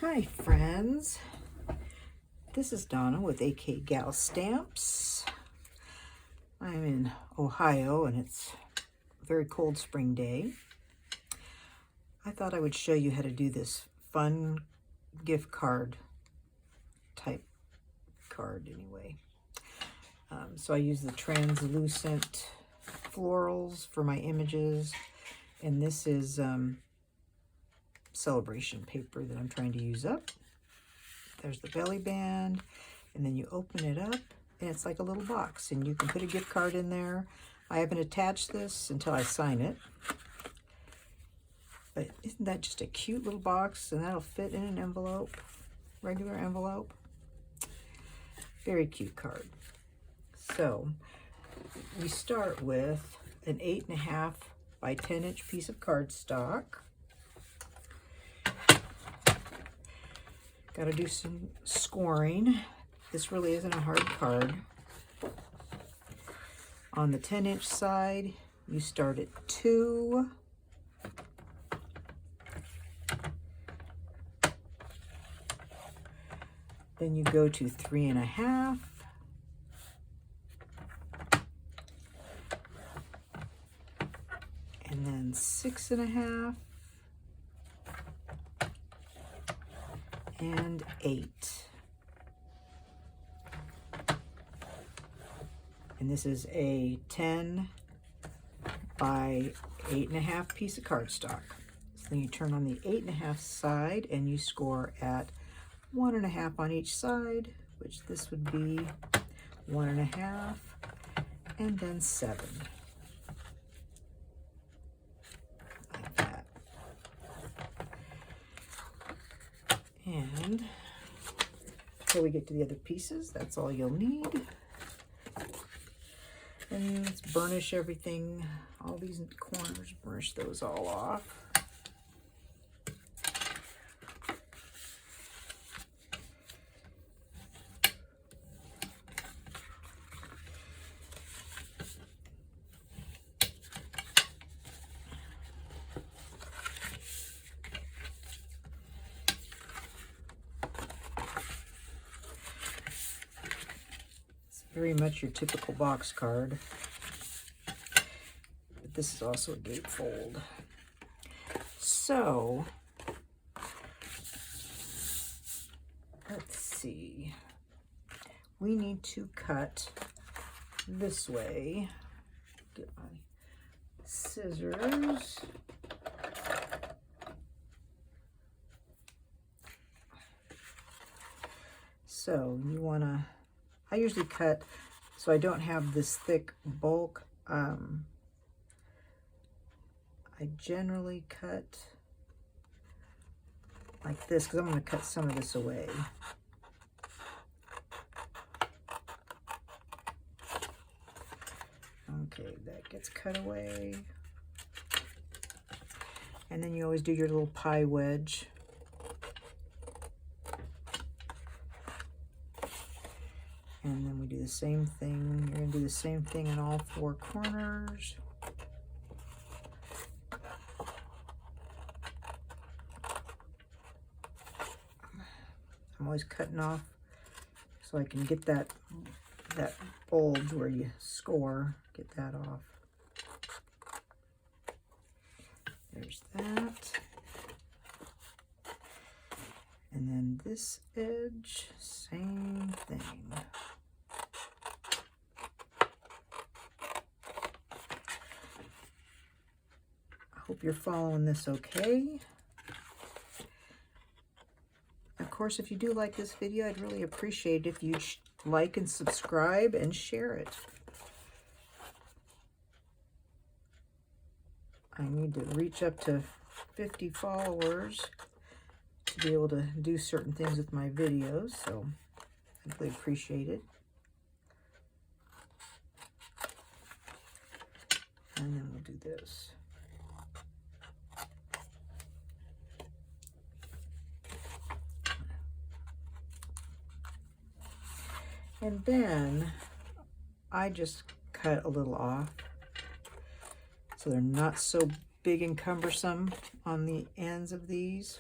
Hi friends, this is Donna with AK Gal Stamps. I'm in Ohio and it's a very cold spring day. I thought I would show you how to do this fun gift card type card anyway. So I use the translucent florals for my images, and this is celebration paper that I'm trying to use up. There's the belly band, and then you open it up and it's like a little box and you can put a gift card in there. I haven't attached this until I sign it, but isn't that just a cute little box? And that'll fit in an envelope, regular envelope. Very cute card. So we start with an 8.5 by 10-inch piece of cardstock. Got to do some scoring. This really isn't a hard card. On the 10-inch side, you start at 2. Then you go to 3.5. And then 6.5. And 8. And this is a 10 by 8.5 piece of cardstock. So then you turn on the 8.5 side and you score at 1.5 on each side, which this would be 1.5, and then 7. Like that. And until we get to the other pieces, that's all you'll need. And let's burnish everything, all these corners, burnish those all off. Very much your typical box card, but this is also a gatefold. So let's see, we need to cut this way. Get my scissors. So you want to, I usually cut, so I don't have this thick bulk. I generally cut like this because I'm going to cut some of this away. Okay, that gets cut away. And then you always do your little pie wedge. And then we do the same thing. You're going to do the same thing in all 4 corners. I'm always cutting off so I can get that bulge where you score. Get that off. There's that. And then this edge, same thing. Hope you're following this okay. Of course, if you do like this video, I'd really appreciate it if you like and subscribe and share it. I need to reach up to 50 followers to be able to do certain things with my videos, so I really appreciate it. And then we'll do this. And then I just cut a little off so they're not so big and cumbersome on the ends of these.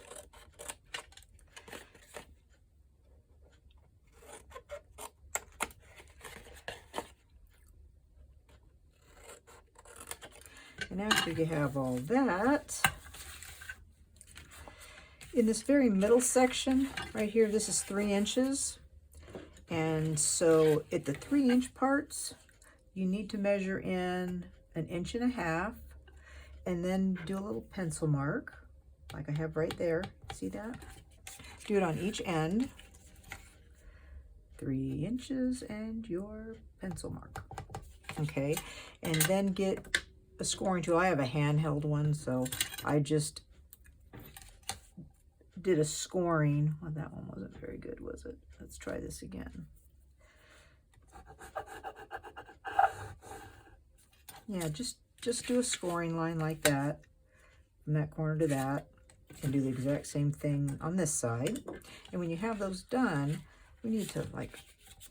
And after you have all that, in this very middle section right here, this is 3 inches. And so at the 3-inch parts, you need to measure in 1.5 inches and then do a little pencil mark like I have right there. See that? Do it on each end. 3 inches and your pencil mark. Okay, and then get a scoring tool. I have a handheld one, so I just did a scoring. Well, that one wasn't very good, was it? Let's try this again. Yeah, just do a scoring line like that, from that corner to that, and do the exact same thing on this side. And when you have those done, we need to like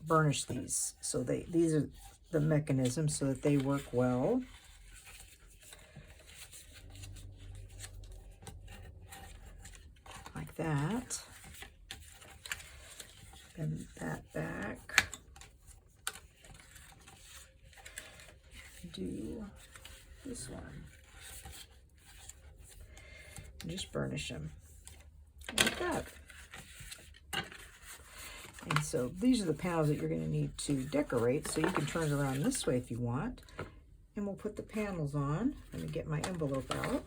burnish these. So these are the mechanisms so that they work well. Like that. Bend that back. Do this one. And just burnish them like that. And so these are the panels that you're going to need to decorate, so you can turn it around this way if you want. And we'll put the panels on. Let me get my envelope out.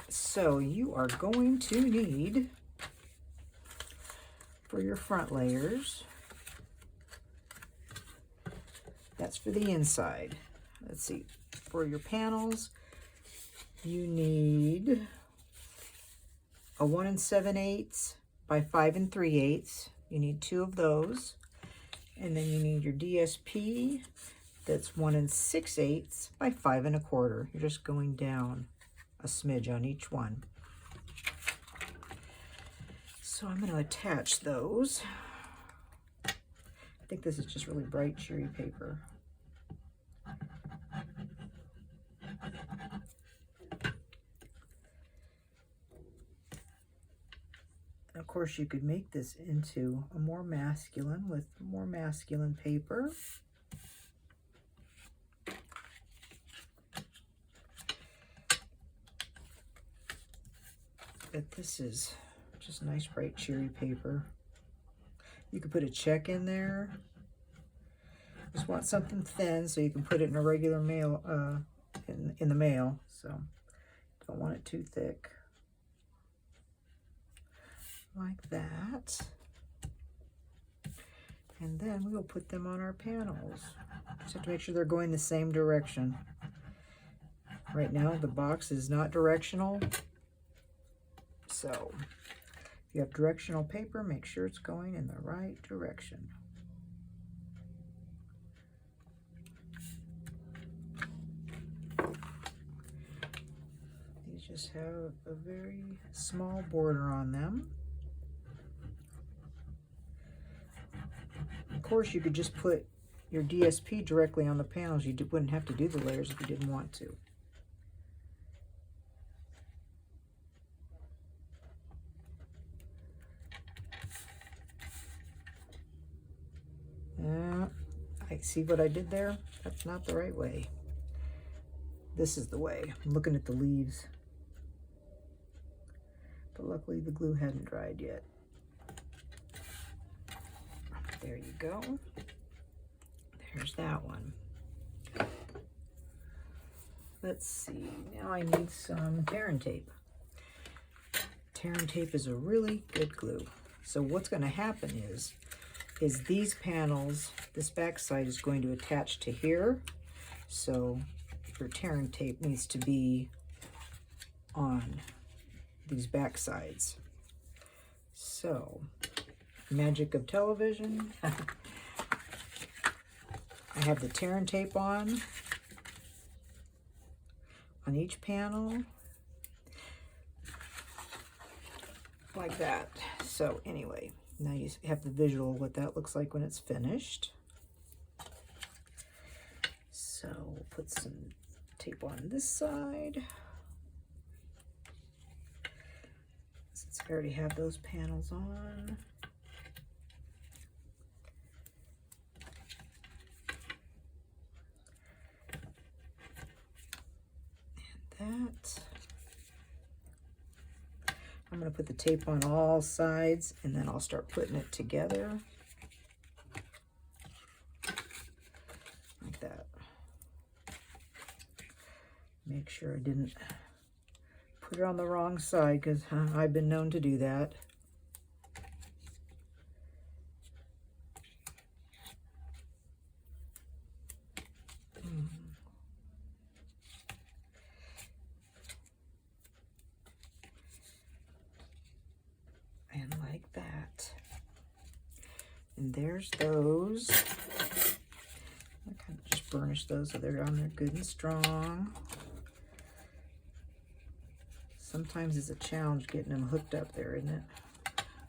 So you are going to need, for your front layers, that's for the inside. Let's see, for your panels, you need a 1 7/8 by 5 3/8. You need 2 of those. And then you need your DSP that's 1 6/8 by 5 1/4. You're just going down a smidge on each one. So I'm going to attach those. I think this is just really bright cheery paper. Of course, you could make this into a more masculine with more masculine paper. But this is just nice, bright, cheery paper. You could put a check in there. Just want something thin so you can put it in a regular mail, in the mail. So don't want it too thick. Like that. And then we will put them on our panels. Just have to make sure they're going the same direction. Right now the box is not directional. So if you have directional paper, make sure it's going in the right direction. These just have a very small border on them. Of course, you could just put your DSP directly on the panels. You wouldn't have to do the layers if you didn't want to. I see what I did there? That's not the right way. This is the way. I'm looking at the leaves. But luckily the glue hadn't dried yet. There you go. There's that one. Let's see. Now I need some tear and tape. Tear and tape is a really good glue. So what's going to happen is these panels, this back side is going to attach to here. So your tear and tape needs to be on these back sides. So, magic of television. I have the tear and tape on each panel. Like that. So anyway, now you have the visual of what that looks like when it's finished. So we'll put some tape on this side. Since I already have those panels on. that. I'm going to put the tape on all sides, and then I'll start putting it together. Like that. Make sure I didn't put it on the wrong side, because I've been known to do that. And like that. And there's those. I kind of just burnish those so they're on there good and strong. Sometimes it's a challenge getting them hooked up there, isn't it?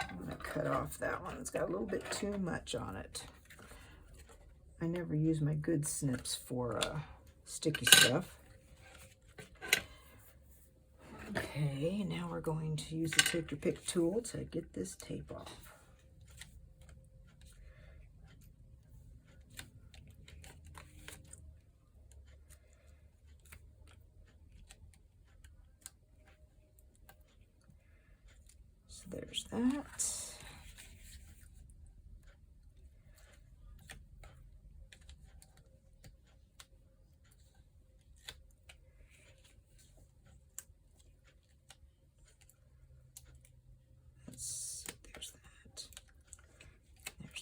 I'm going to cut off that one. It's got a little bit too much on it. I never use my good snips for sticky stuff. Okay, now we're going to use the take your pick tool to get this tape off. So there's that.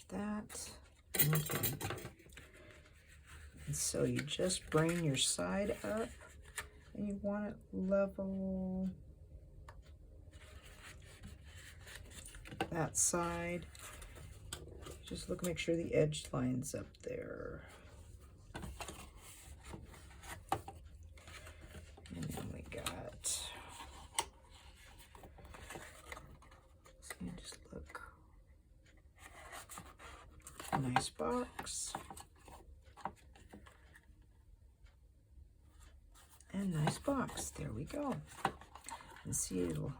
That. Okay. And so you just bring your side up and you want it level. That side. Just look, make sure the edge lines up there. And then we got, so you just look. Nice box. And nice box. There we go. And see, it'll.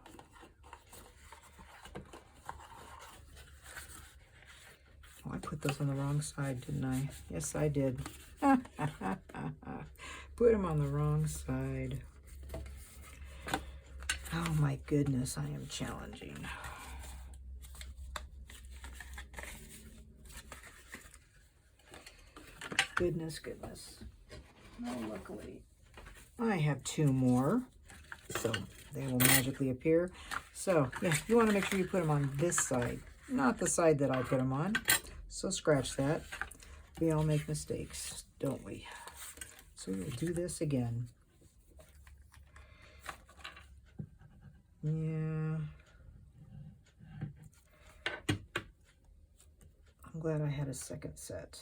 Oh, I put those on the wrong side, didn't I? Yes, I did. Put them on the wrong side. Oh my goodness, I am challenging. Goodness. Oh, luckily, I have two more, so they will magically appear. So, yeah, you want to make sure you put them on this side, not the side that I put them on. So scratch that. We all make mistakes, don't we? So we'll do this again. Yeah. I'm glad I had a second set.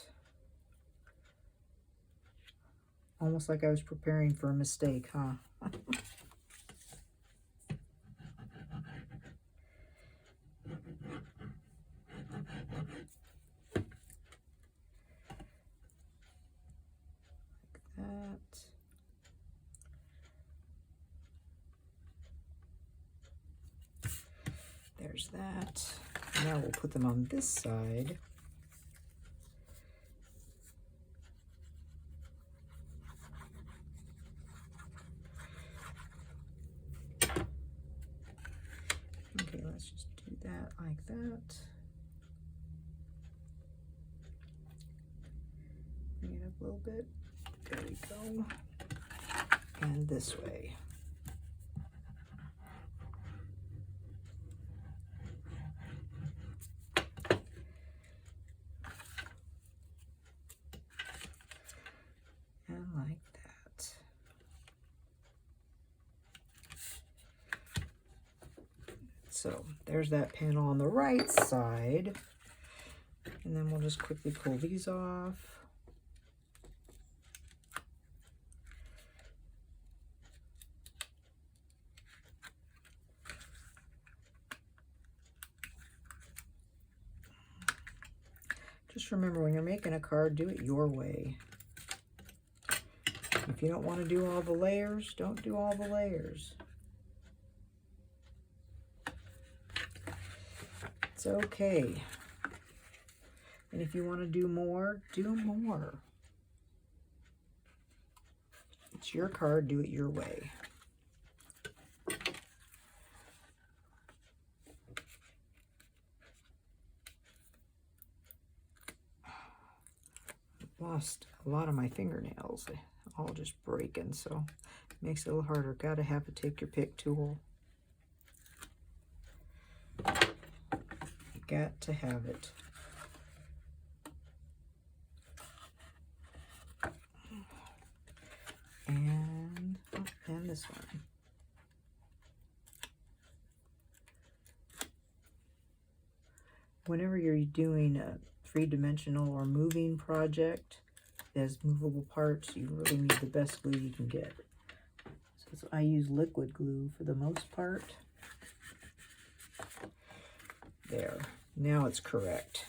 Almost like I was preparing for a mistake, huh? Like that. There's that. Now we'll put them on this side. Okay, let's just do that like that. Bring it up a little bit. There we go. And this way. And like that. So there's that panel on the right side. And then we'll just quickly pull these off. Just remember, when you're making a card, do it your way. If you don't want to do all the layers, don't do all the layers. It's okay. And if you want to do more, do more. It's your card, do it your way. lost a lot of my fingernails. They're all just breaking, so it makes it a little harder. Gotta have a take your pick tool. You got to have it. And this one. Whenever you're doing a three-dimensional or moving project as movable parts, you really need the best glue you can get. So I use liquid glue for the most part. There. Now it's correct.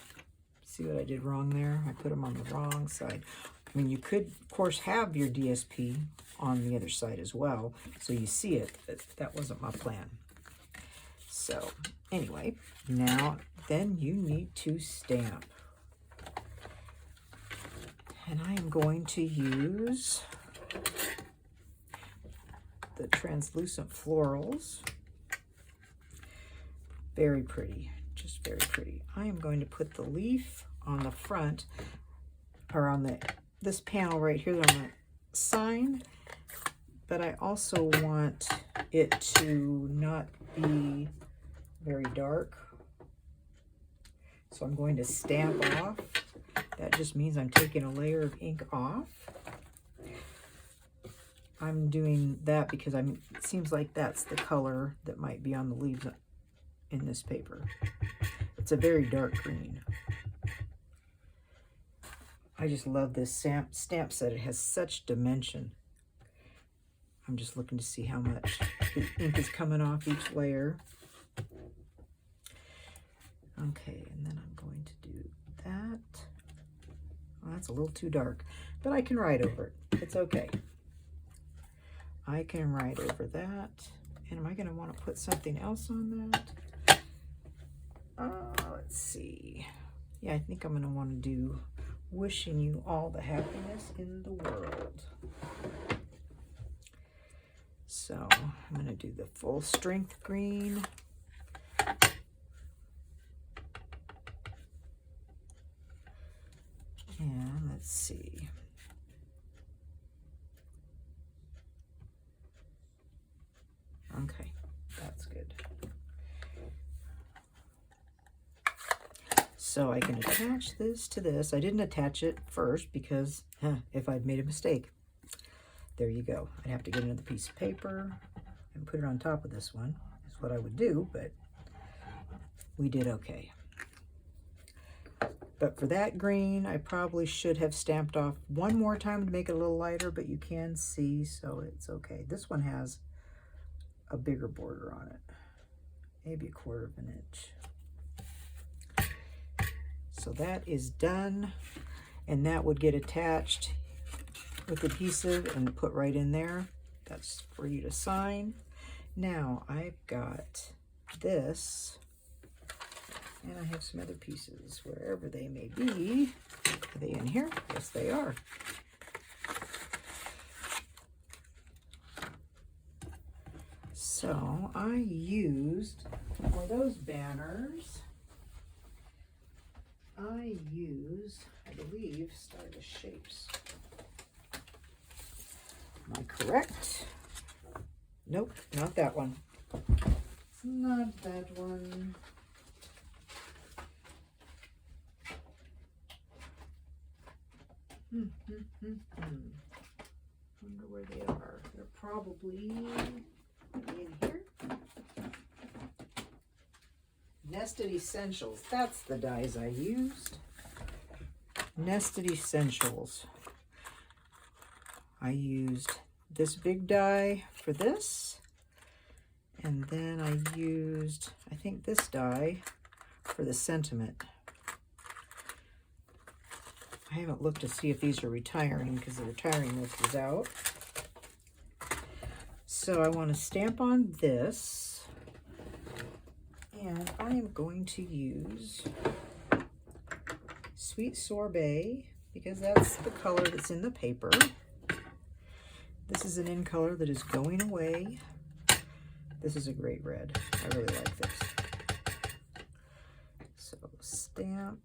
See what I did wrong there? I put them on the wrong side. I mean, you could, of course, have your DSP on the other side as well, so you see it, but that wasn't my plan. So, anyway, now then you need to stamp. And I am going to use the translucent florals. Very pretty, just very pretty. I am going to put the leaf on the front, or on this panel right here that I'm going to sign, but I also want it to not be very dark. So I'm going to stamp off. That just means I'm taking a layer of ink off. I'm doing that because it seems like that's the color that might be on the leaves in this paper. It's a very dark green. I just love this stamp set. It has such dimension. I'm just looking to see how much the ink is coming off each layer. Okay, and then I'm going to do that. Well, that's a little too dark, but I can write over it. It's okay. I can write over that. And am I going to want to put something else on that? Let's see. Yeah, I think I'm going to want to do wishing you all the happiness in the world. So I'm going to do the full strength green. And let's see. Okay, that's good. So I can attach this to this. I didn't attach it first because if I'd made a mistake. There you go. I'd have to get another piece of paper and put it on top of this one. Is what I would do, but we did okay. But for that green, I probably should have stamped off one more time to make it a little lighter, but you can see, so it's okay. This one has a bigger border on it, maybe 1/4 of an inch. So that is done, and that would get attached with adhesive and put right in there. That's for you to sign. Now I've got this, and I have some other pieces wherever they may be. Are they in here? Yes, they are. So I used, for those banners, I believe, Stylish Shapes. Am I correct? Nope, not that one. It's not that one. Wonder where they are. They're probably in here. Nested Essentials. That's the dies I used. Nested Essentials. I used this big die for this, and then I used, I think, this die for the sentiment. I haven't looked to see if these are retiring because the retiring list is out. So I want to stamp on this, and I am going to use Sweet Sorbet because that's the color that's in the paper. This is an in color that is going away. This is a great red. I really like this. So stamp.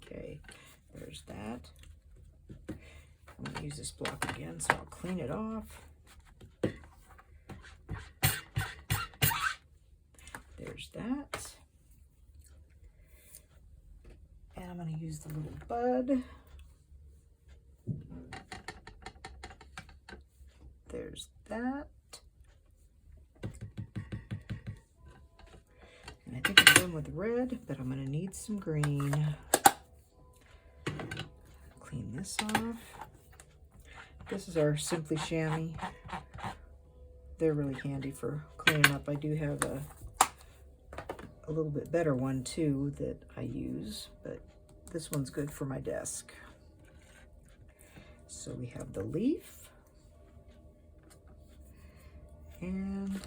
Okay, there's there's that. I'm going to use this block again, so I'll clean it off. There's that. And I'm going to use the little bud. There's that. And I think I'm done with red, but I'm going to need some green. Clean this off. This is our Simply Chamois. They're really handy for cleaning up. I do have a little bit better one too that I use, but this one's good for my desk. So we have the leaf, and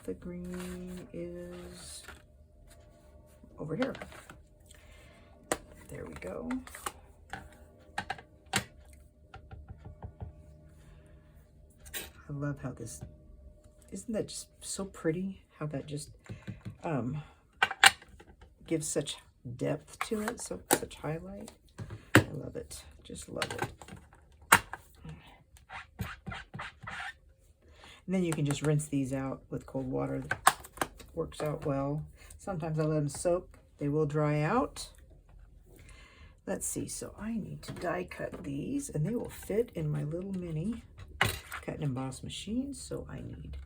the green is over here. There we go. I love how this, isn't that just so pretty? How that just gives such depth to it, such highlight. I love it, just love it. And then you can just rinse these out with cold water. Works out well. Sometimes I let them soak. They will dry out. Let's see, so I need to die cut these, and they will fit in my little mini cut and emboss machine. So I need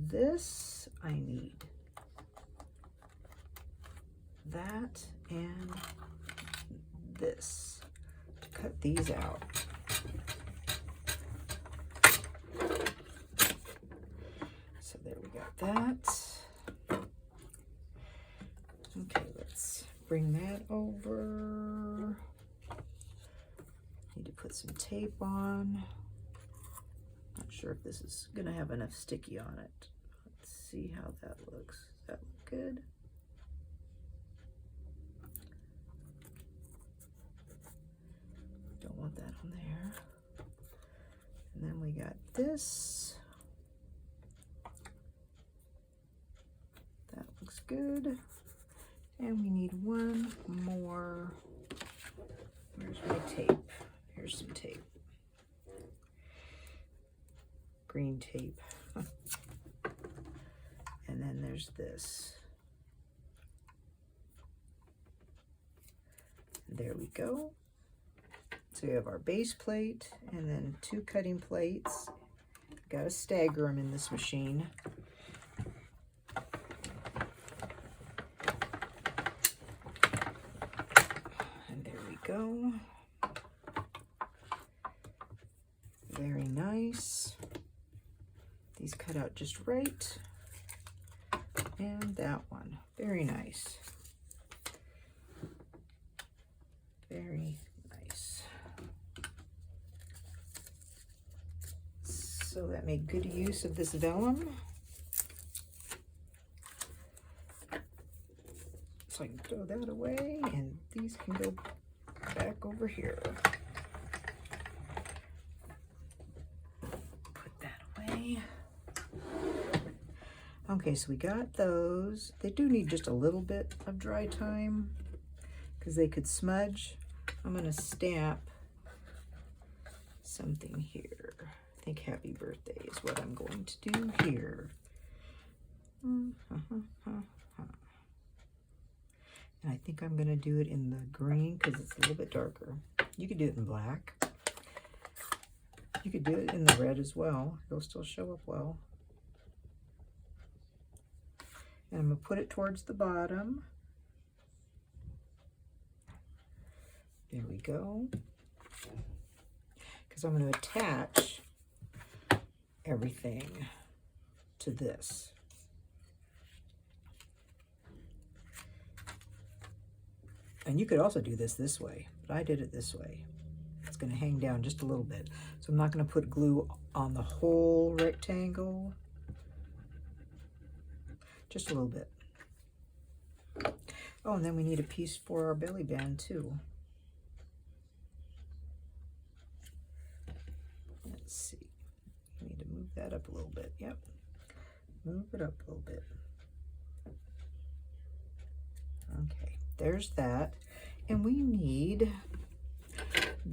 this, I need that, and this to cut these out. So there we got that. Okay, let's bring that over. Need to put some tape on. Not sure if this is gonna have enough sticky on it. Let's see how that looks. Does that look good? Don't want that on there. And then we got this. That looks good. And we need one more. Where's my tape? Here's some tape. Green tape. And then there's this. There we go. So we have our base plate and then 2 cutting plates. Got to stagger them in this machine. And there we go. Very nice. These cut out just right. And that one. Very nice. Very nice. So that made good use of this vellum. So I can throw that away, and these can go back over here. Put that away. Okay, so we got those. They do need just a little bit of dry time because they could smudge. I'm going to stamp something here. I think happy birthday is what I'm going to do here. And I think I'm going to do it in the green because it's a little bit darker. You could do it in black. You could do it in the red as well. It'll still show up well. And I'm going to put it towards the bottom. There we go. Because I'm going to attach everything to this. And you could also do this way, but I did it this way. It's going to hang down just a little bit. So I'm not going to put glue on the whole rectangle. Just a little bit. Oh, and then we need a piece for our belly band too. Let's see. We need to move that up a little bit. Yep. Move it up a little bit. Okay, there's that. And we need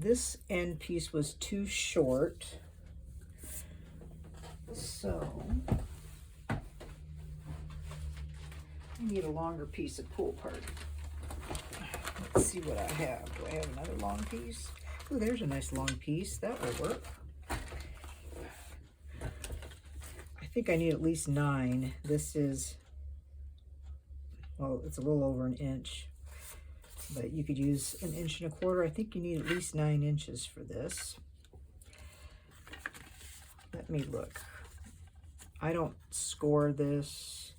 this end piece was too short, so I need a longer piece of pull part. Let's see what I have. Do I have another long piece? Oh, there's a nice long piece. That will work. I think I need at least 9. This is, well, it's a little over an inch, but you could use 1 1/4 inches. I think you need at least 9 inches for this. Let me look. I don't score this.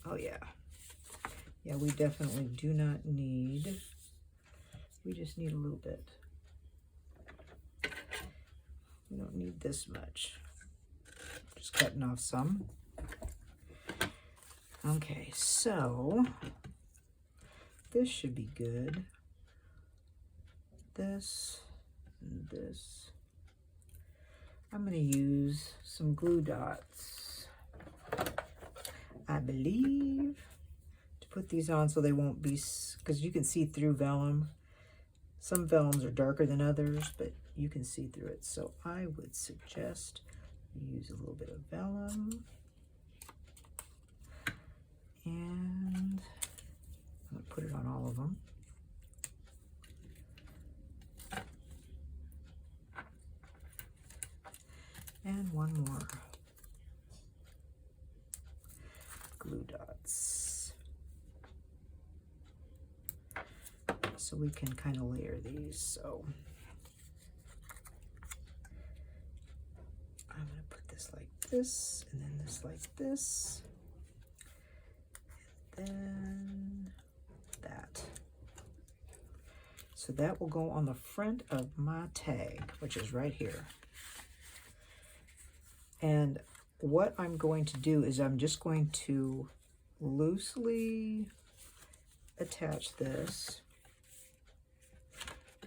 Oh yeah. Yeah, we definitely do not need, we just need a little bit. We don't need this much. Just cutting off some. Okay, so this should be good. This and this. I'm going to use some glue dots, I believe, to put these on so they won't be, because you can see through vellum. Some vellums are darker than others, but you can see through it. So I would suggest you use a little bit of vellum. And I'm going to put it on all of them. And one more. Glue dots. So we can kind of layer these. So I'm going to put this like this, and then this like this, and then that. So that will go on the front of my tag, which is right here. And what I'm going to do is I'm just going to loosely attach this.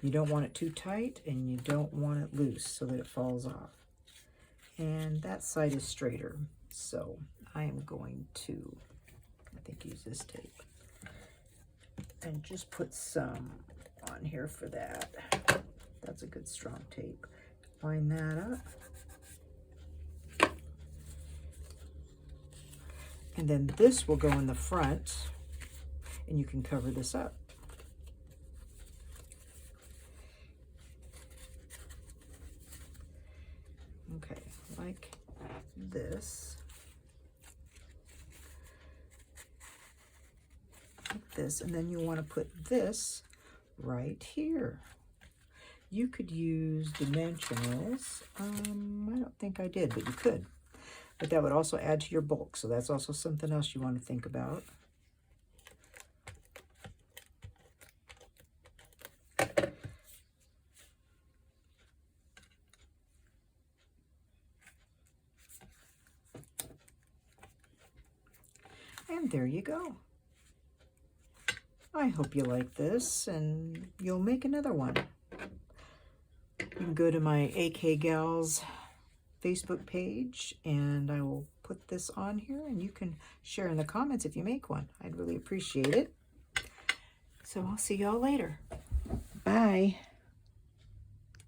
You don't want it too tight, and you don't want it loose so that it falls off. And that side is straighter, so I am going to, I think, use this tape and just put some on here for that. That's a good strong tape. Line that up. And then this will go in the front, and you can cover this up. Okay, like this. Like this, and then you want to put this right here. You could use dimensionals. I don't think I did, but you could. But that would also add to your bulk, so that's also something else you want to think about. And there you go. I hope you like this, and you'll make another one. You can go to my AK Gals Facebook page, and I will put this on here, and you can share in the comments if you make one. I'd really appreciate it. So I'll see y'all later. Bye.